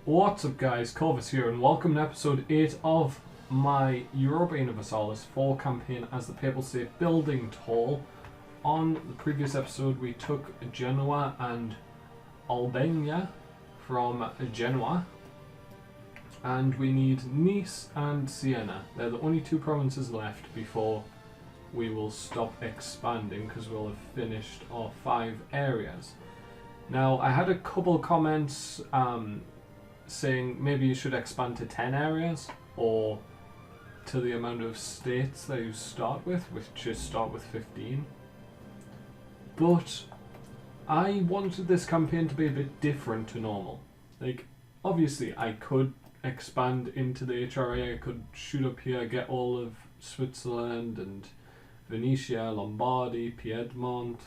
What's up guys, Corvus here and welcome to episode 8 of my Europa Universalis 4 campaign as the Papal State Building Toll. On the previous episode we took Genoa and Albania from Genoa, and we need Nice and Siena. They're the only two provinces left before we will stop expanding because we'll have finished our 5 areas. Now I had a couple comments saying maybe you should expand to 10 areas or to the amount of states that you start with, which is start with 15. But I wanted this campaign to be a bit different to normal. Like, obviously I could expand into the HRA, I could shoot up here, get all of Switzerland and Venetia, Lombardy, Piedmont,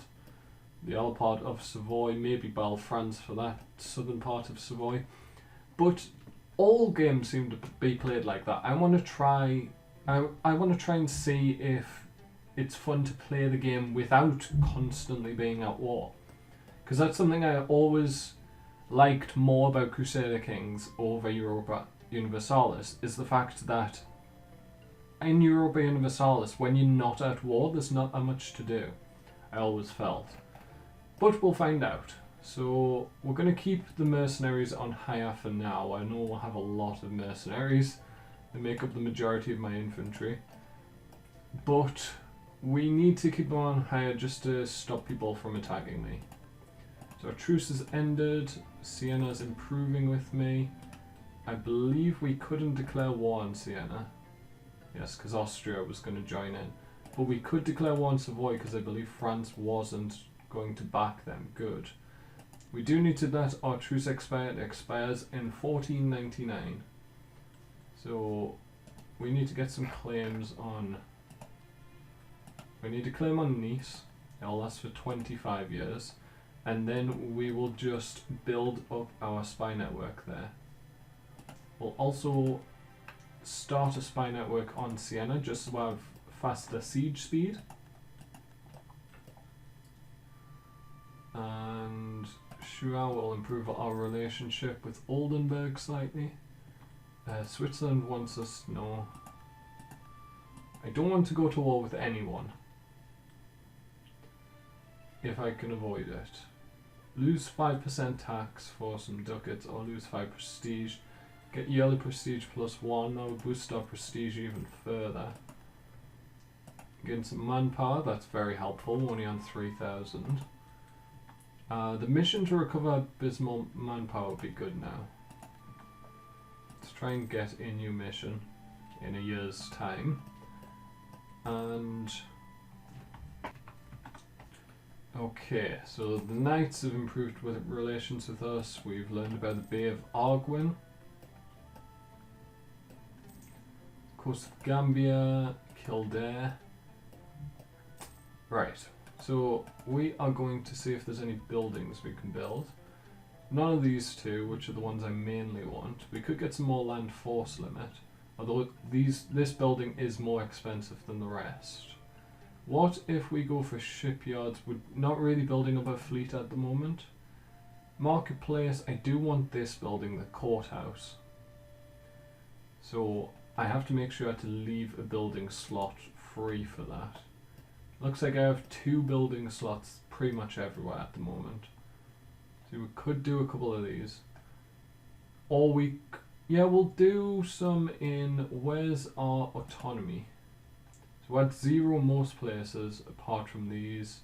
the other part of Savoy, maybe Belle France for that southern part of Savoy. But all games seem to be played like that. I want to try and see if it's fun to play the game without constantly being at war. Because that's something I always liked more about Crusader Kings over Europa Universalis, is the fact that in Europa Universalis, when you're not at war, there's not that much to do, I always felt. But we'll find out. So we're going to keep the mercenaries on hire for now. I know we'll have a lot of mercenaries. They make up the majority of my infantry. But we need to keep them on hire just to stop people from attacking me. So our truce has ended. Siena's improving with me. I believe we couldn't declare war on Siena. Yes, because Austria was going to join in. But we could declare war on Savoy because I believe France wasn't going to back them. Good. We do need to let our truce expire. It expires in 1499. So we need to get some claims on... We need to claim on Nice. It'll last for 25 years. And then we will just build up our spy network there. We'll also start a spy network on Siena just to have faster siege speed. And Chua will improve our relationship with Oldenburg slightly. Switzerland wants us, no. I don't want to go to war with anyone, if I can avoid it. Lose 5% tax for some ducats, or lose 5 prestige. Get yearly prestige +1, that would boost our prestige even further. Gain some manpower, that's very helpful, we're only on 3,000. The mission to recover abysmal manpower would be good now. Let's try and get a new mission in a year's time. And okay, so the Knights have improved with relations with us. We've learned about the Bay of Arguin, coast of Gambia, Kildare. Right. So we are going to see if there's any buildings we can build. None of these two, which are the ones I mainly want. We could get some more land force limit, although this building is more expensive than the rest. What if we go for shipyards? We're not really building up a fleet at the moment. Marketplace, I do want this building, the courthouse. So I have to make sure to leave a building slot free for that. Looks like I have 2 building slots pretty much everywhere at the moment. So we could do a couple of these. Or we'll do some in, where's our autonomy? So we're at 0 most places apart from these.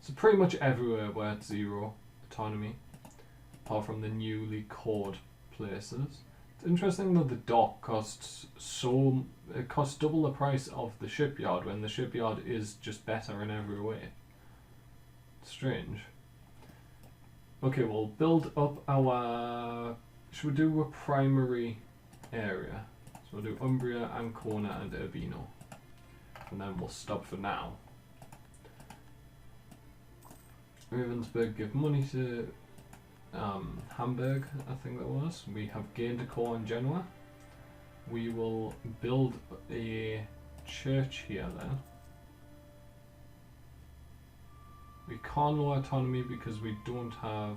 So pretty much everywhere we're at 0 autonomy, apart from the newly cored places. It's interesting that the dock costs double the price of the shipyard when the shipyard is just better in every way. Strange. Okay, we'll build up our... Should we do a primary area? So we'll do Umbria, Ancona and Urbino. And then we'll stop for now. Ravensburg give money to Hamburg, I think that was. We have gained a core in Genoa. We will build a church here then. We can't lower autonomy because we don't have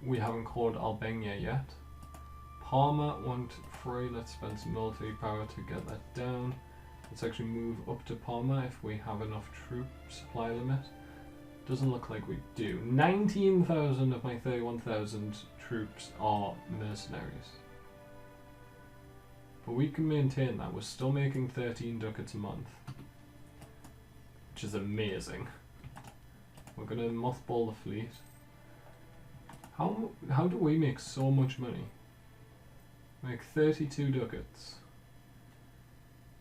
we haven't called Albania yet. Parma want free. Let's spend some military power to get that down. Let's actually move up to Parma if we have enough troop supply limit. Doesn't look like we do. 19,000 of my 31,000 troops are mercenaries. But we can maintain that. We're still making 13 ducats a month, which is amazing. We're going to mothball the fleet. How do we make so much money? Make 32 ducats.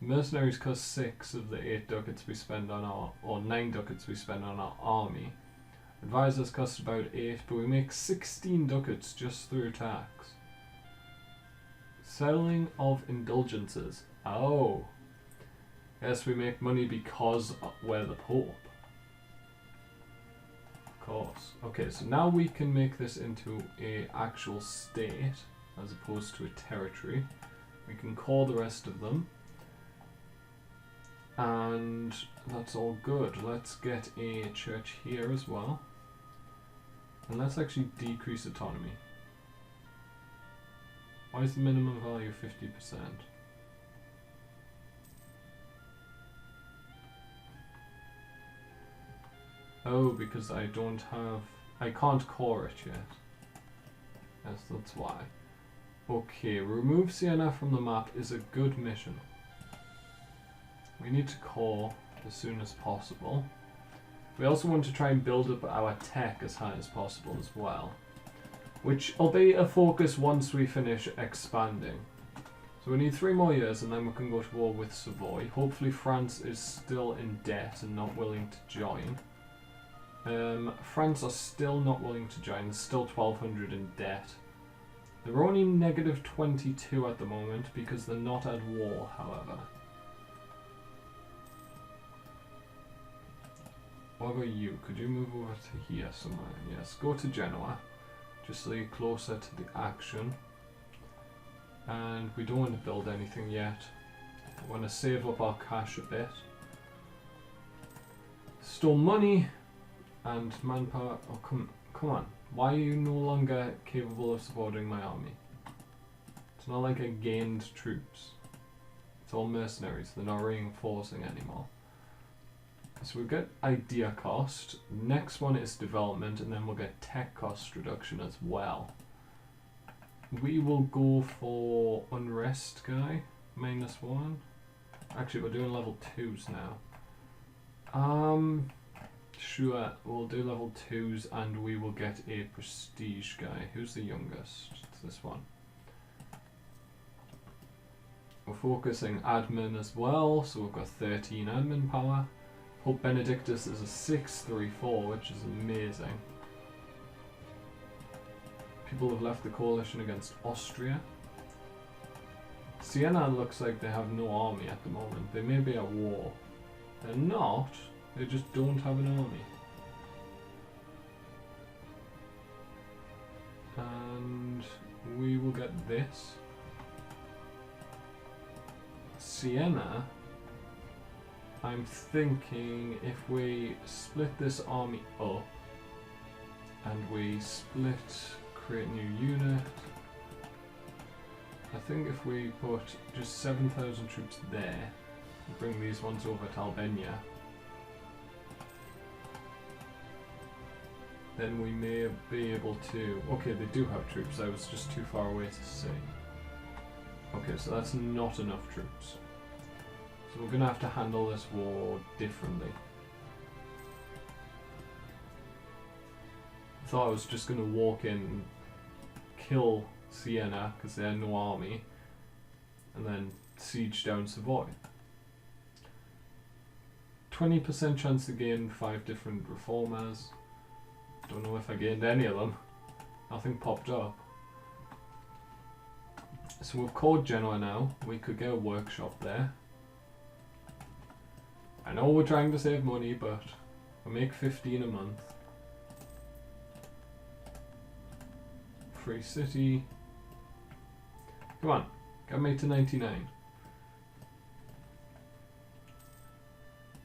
Mercenaries cost 6 of the 8 ducats we spend on our, or 9 ducats we spend on our army. Advisors cost about 8, but we make 16 ducats just through tax. Selling of indulgences. Oh. Yes, we make money because we're the Pope. Of course. Okay, so now we can make this into a actual state as opposed to a territory. We can call the rest of them. And that's all good. Let's get a church here as well. And let's actually decrease autonomy. Why is the minimum value 50%? Oh, because I can't core it yet. Yes, that's why. Okay, remove Siena from the map is a good mission. We need to core as soon as possible. We also want to try and build up our tech as high as possible as well, which will be a focus once we finish expanding. So we need 3 more years and then we can go to war with Savoy. Hopefully France is still in debt and not willing to join. France are still not willing to join. There's still 1,200 in debt. They're only negative 22 at the moment because they're not at war, however. What about you? Could you move over to here somewhere? Yes, go to Genoa. Just so you're closer to the action. And we don't want to build anything yet. We want to save up our cash a bit. Store money and manpower. Oh, come on. Why are you no longer capable of supporting my army? It's not like I gained troops. It's all mercenaries. They're not reinforcing anymore. So we'll get idea cost. Next one is development, and then we'll get tech cost reduction as well. We will go for unrest guy, -1. Actually, we're doing level 2s now. Sure, we'll do level 2s and we will get a prestige guy. Who's the youngest? It's this one. We're focusing admin as well, so we've got 13 admin power. Pope Benedictus is a 634, which is amazing. People have left the coalition against Austria. Siena looks like they have no army at the moment. They may be at war. They're not. They just don't have an army. And we will get this. Siena, I'm thinking if we split this army up and we create a new unit, I think if we put just 7,000 troops there, bring these ones over to Albania, then we may be able to... Okay, they do have troops, I was just too far away to see. Okay, so that's not enough troops. So we're going to have to handle this war differently. I thought I was just going to walk in, kill Siena, because they had no army, and then siege down Savoy. 20% chance to gain 5 different reformers. Don't know if I gained any of them. Nothing popped up. So we've called Genoa now. We could get a workshop there. I know we're trying to save money, but we make 15 a month. Free city. Come on, get me to 99.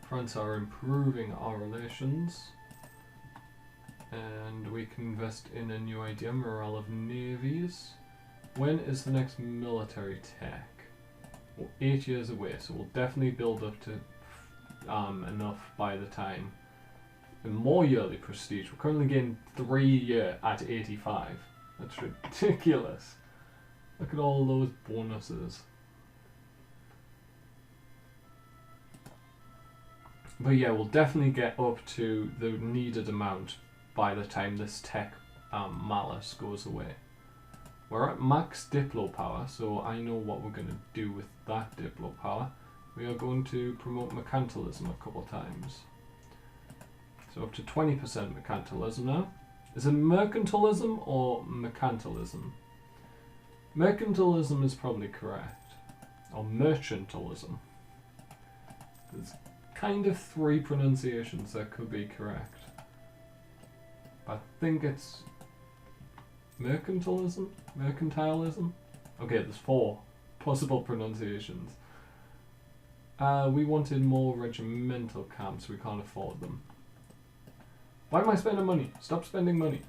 France are improving our relations. And we can invest in a new idea, morale of navies. When is the next military tech? Well, 8 years away, so we'll definitely build up to enough by the time. And more yearly prestige. We're currently getting 3 a year at 85. That's ridiculous. Look at all those bonuses. But yeah, we'll definitely get up to the needed amount by the time this tech malice goes away. We're at max Diplo power, so I know what we're going to do with that Diplo power. We are going to promote mercantilism a couple times. So up to 20% mercantilism now. Is it mercantilism or mercantilism? Mercantilism is probably correct. Or merchantilism. There's kind of 3 pronunciations that could be correct. I think it's mercantilism? Mercantilism? Okay, there's 4 possible pronunciations. We wanted more regimental camps, we can't afford them. Why am I spending money? Stop spending money.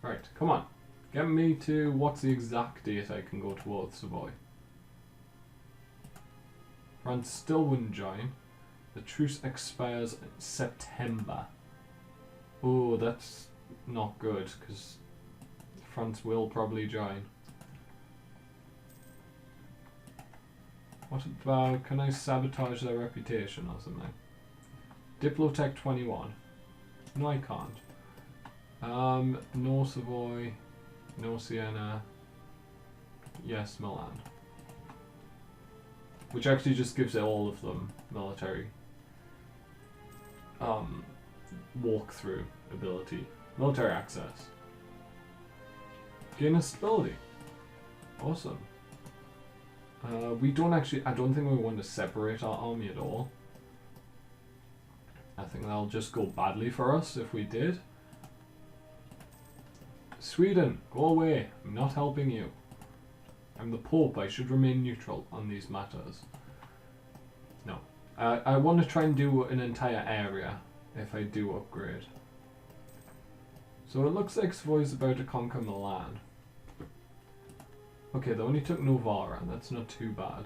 Right, come on. Get me to what's the exact date I can go towards Savoy. France still wouldn't join. The truce expires in September. Oh, that's not good, because France will probably join. What about, can I sabotage their reputation or something? Diplotech 21. No, I can't. No Savoy, no Siena, yes Milan. Which actually just gives all of them military walkthrough ability. Military access. Gain a stability. Awesome. We don't actually, I don't think we want to separate our army at all. I think that'll just go badly for us if we did. Sweden, go away. I'm not helping you. I'm the Pope, I should remain neutral on these matters. No. I want to try and do an entire area if I do upgrade. So it looks like Savoy's about to conquer Milan. Okay, they only took Novara, that's not too bad.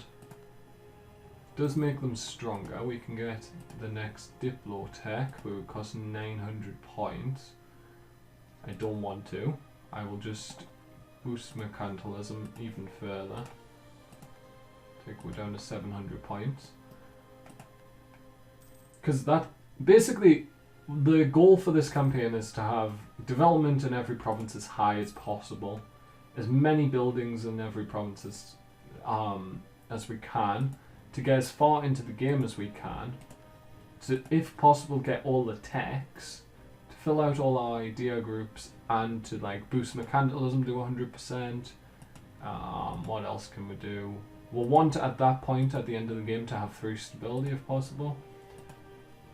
Does make them stronger. We can get the next Diplo tech, but it would cost 900 points. I don't want to. I will just boost mercantilism even further. We're down to 700 points. Because that, basically, the goal for this campaign is to have development in every province as high as possible. As many buildings in every province as we can. To get as far into the game as we can. To, if possible, get all the techs. To fill out all our idea groups. And to like boost mercantilism to 100%. What else can we do? We'll want at that point at the end of the game to have 3 stability if possible.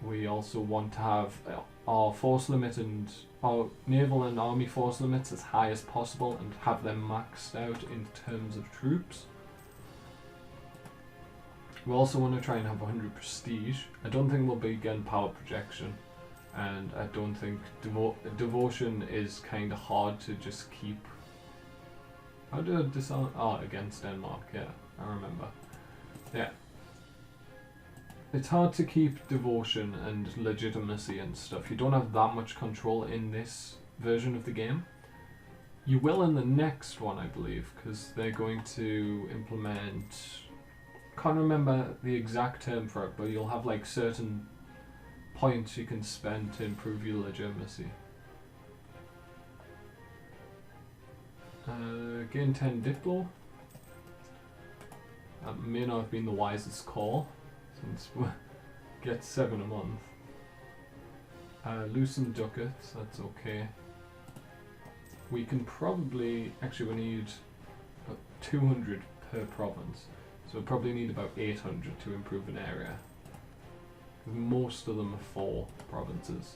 We also want to have our force limit and our naval and army force limits as high as possible and have them maxed out in terms of troops. We also want to try and have 100 prestige. I don't think we'll be getting power projection. And I don't think devotion is kind of hard to just keep. How did I disarm? Oh, against Denmark, yeah, I remember. Yeah. It's hard to keep devotion and legitimacy and stuff. You don't have that much control in this version of the game. You will in the next one, I believe, because they're going to implement... Can't remember the exact term for it, but you'll have like certain points you can spend to improve your legitimacy. Gain 10 Diplo. That may not have been the wisest call, since we get 7 a month. Loosen ducats, that's okay. We can probably, actually we need 200 per province, so we probably need about 800 to improve an area. Most of them are 4 provinces.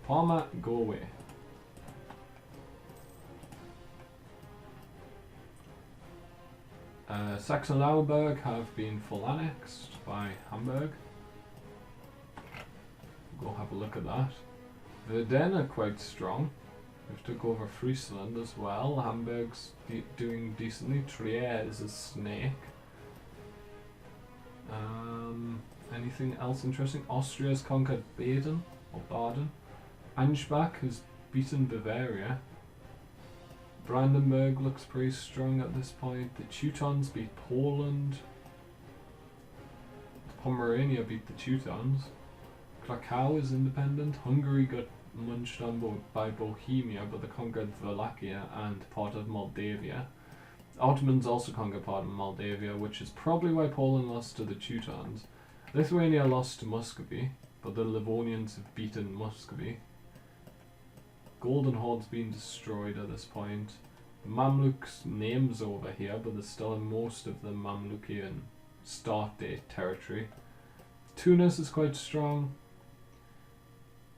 Parma, go away. Saxon-Lauenburg have been full annexed by Hamburg. Go have a look at that. Verden are quite strong. We've took over Friesland as well. Hamburg's doing decently. Trier is a snake. Anything else interesting? Austria's conquered Baden or Baden. Ansbach has beaten Bavaria. Brandenburg looks pretty strong at this point. The Teutons beat Poland. Pomerania beat the Teutons. Krakow is independent. Hungary got munched on by Bohemia, but they conquered Wallachia and part of Moldavia. The Ottomans also conquered part of Moldavia, which is probably why Poland lost to the Teutons. Lithuania lost to Muscovy, but the Livonians have beaten Muscovy. Golden Horde's been destroyed at this point. The Mamluks' name's over here, but they're still in most of the Mamlukian start date territory. Tunis is quite strong.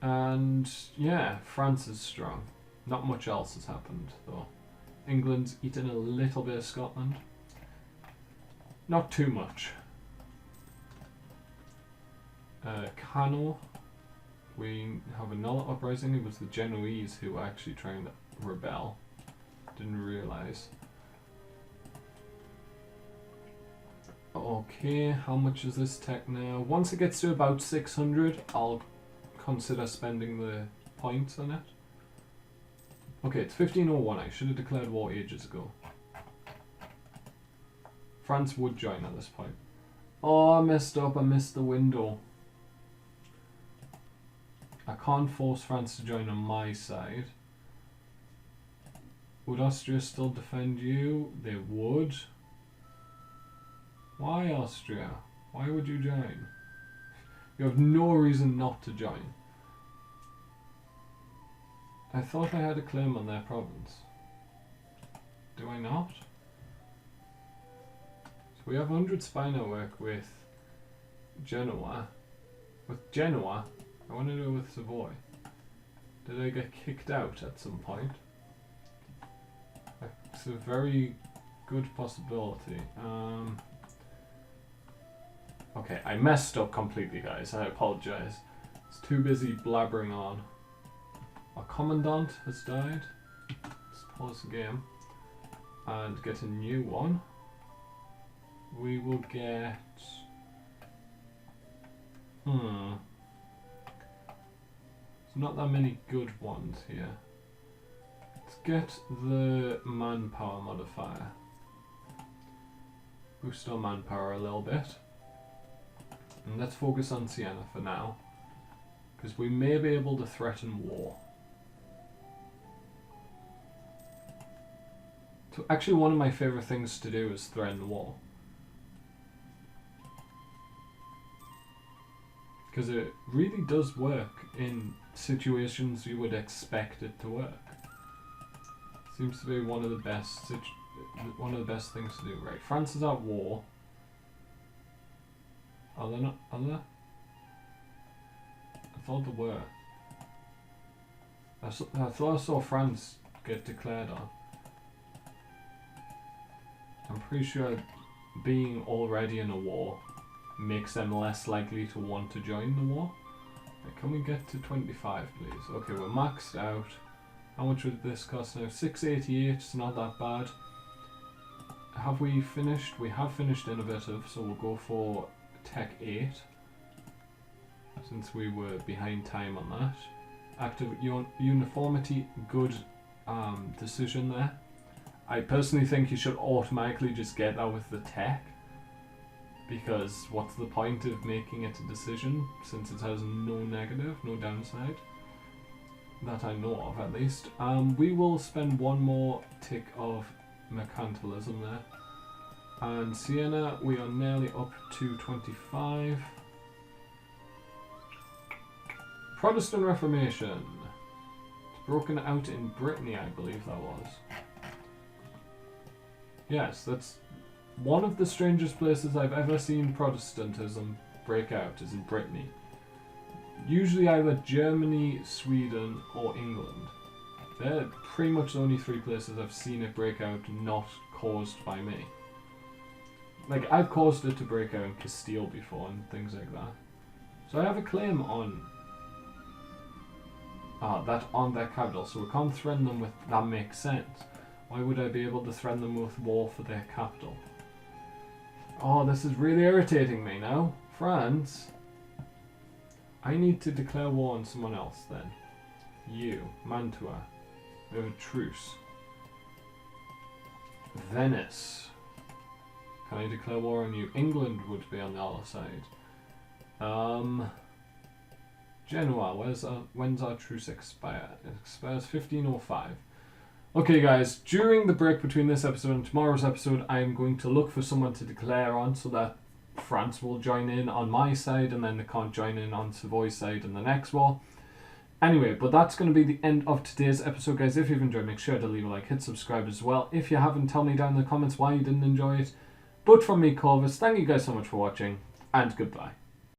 And yeah, France is strong. Not much else has happened though. England's eaten a little bit of Scotland. Not too much. Cano. We have another uprising. It was the Genoese who were actually trying to rebel. Didn't realise. Okay, how much is this tech now? Once it gets to about 600, I'll consider spending the points on it. Okay, it's 1501. I should have declared war ages ago. France would join at this point. Oh, I messed up. I missed the window. I can't force France to join on my side. Would Austria still defend you? They would. Why Austria? Why would you join? You have no reason not to join. I thought I had a claim on their province. Do I not? So we have 100 spy network with Genoa. With Genoa? I want to do it with Savoy. Did I get kicked out at some point? It's a very good possibility. Okay, I messed up completely, guys. I apologize. It's too busy blabbering on. Our commandant has died. Let's pause the game and get a new one. We will get... There's not that many good ones here. Let's get the manpower modifier. Boost our manpower a little bit. And let's focus on Siena for now, because we may be able to threaten war. So actually one of my favourite things to do is threaten war. Because it really does work in situations you would expect it to work. Seems to be one of the best things to do. Right, France is at war. Are they not? Are they? I thought they were. I thought I saw France get declared on. I'm pretty sure being already in a war makes them less likely to want to join the war. Right, can we get to 25, please? Okay, we're maxed out. How much would this cost now? 688, it's not that bad. Have we finished? We have finished innovative, so we'll go for Tech 8. Since we were behind time on that. Active uniformity, good decision there. I personally think you should automatically just get that with the tech. Because what's the point of making it a decision since it has no negative, no downside? That I know of at least. We will spend one more tick of mercantilism there. And Siena, we are nearly up to 25. Protestant Reformation. It's broken out in Brittany, I believe that was. Yes, that's one of the strangest places I've ever seen Protestantism break out is in Brittany. Usually either Germany, Sweden, or England. They're pretty much the only three places I've seen it break out not caused by me. Like, I've caused it to break out in Castile before and things like that. So I have a claim on that on their capital. So we can't threaten them with... That makes sense. Why would I be able to threaten them with war for their capital? Oh, this is really irritating me now. France. I need to declare war on someone else then. You. Mantua. We have a truce. Venice. Can I declare war on you? England would be on the other side. Genoa, when's our truce expire? It expires 1505. Okay guys, during the break between this episode and tomorrow's episode, I am going to look for someone to declare on so that France will join in on my side and then they can't join in on Savoy's side in the next war. Anyway, but that's going to be the end of today's episode, guys. If you've enjoyed, make sure to leave a like, hit subscribe as well. If you haven't, tell me down in the comments why you didn't enjoy it. But from me, Corvus, thank you guys so much for watching, and goodbye.